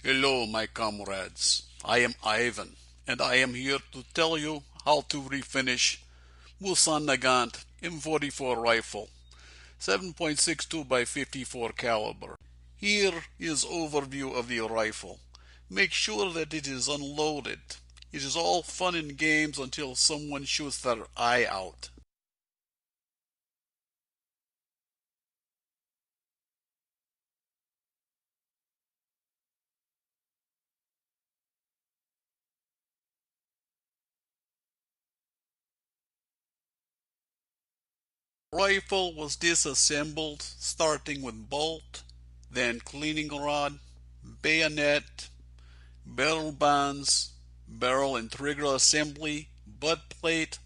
Hello, my comrades. I am Ivan, and I am here to tell you how to refinish Mosin-Nagant M44 Rifle, 7.62 by 54 caliber. Here is overview of the rifle. Make sure that it is unloaded. It is all fun and games until someone shoots their eye out. Rifle was disassembled, starting with bolt, then cleaning rod, bayonet, barrel bands, barrel and trigger assembly, butt plate,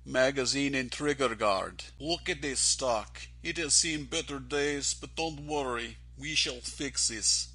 magazine and trigger guard. Look at this stock. It has seen better days, but don't worry, we shall fix this.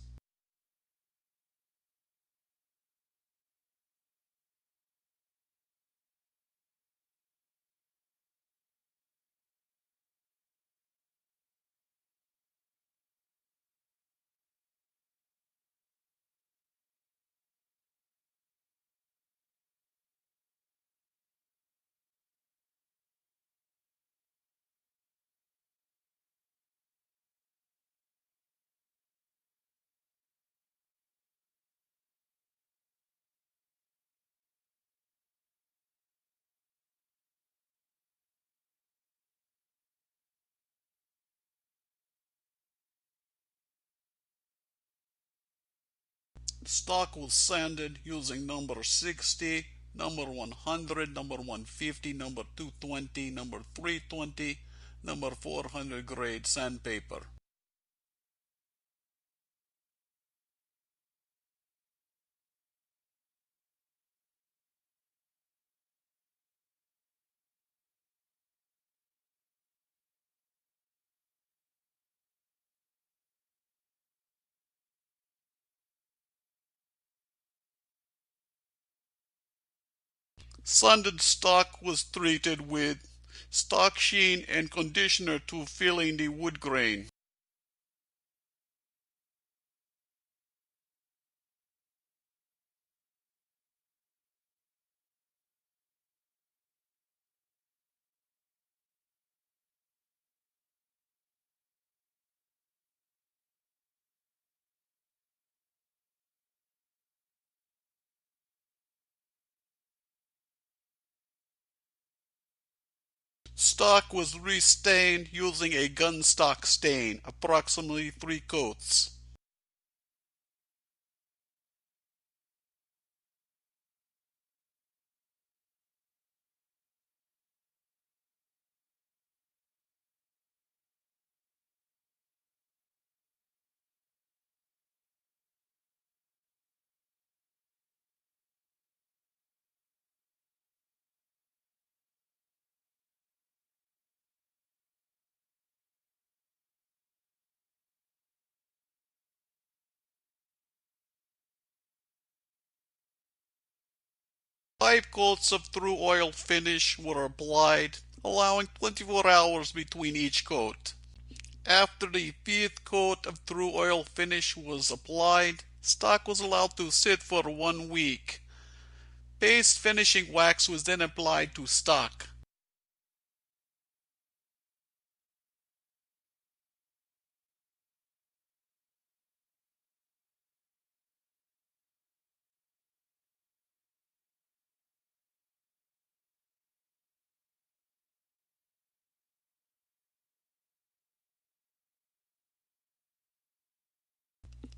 Stock was sanded using number 60, number 100, number 150, number 220, number 320, number 400 grade sandpaper. Sanded stock was treated with stock sheen and conditioner to fill in the wood grain. Stock was restained using a gun stock stain, approximately 3 coats. Five coats of through oil finish were applied, allowing 24 hours between each coat. After the fifth coat of through oil finish was applied, stock was allowed to sit for 1 week. Paste finishing wax was then applied to stock.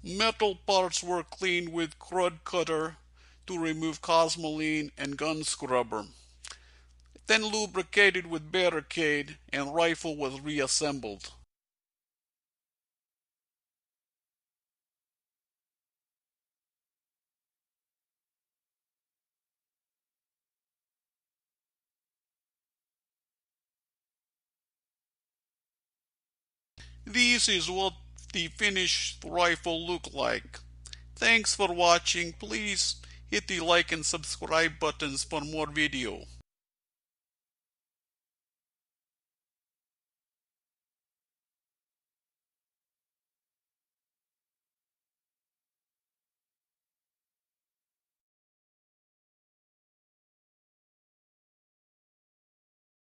Metal parts were cleaned with crud cutter to remove cosmoline and gun scrubber. Then lubricated with barricade and rifle was reassembled. This is what the finished rifle look like. Thanks for watching. Please hit the like and subscribe buttons for more video.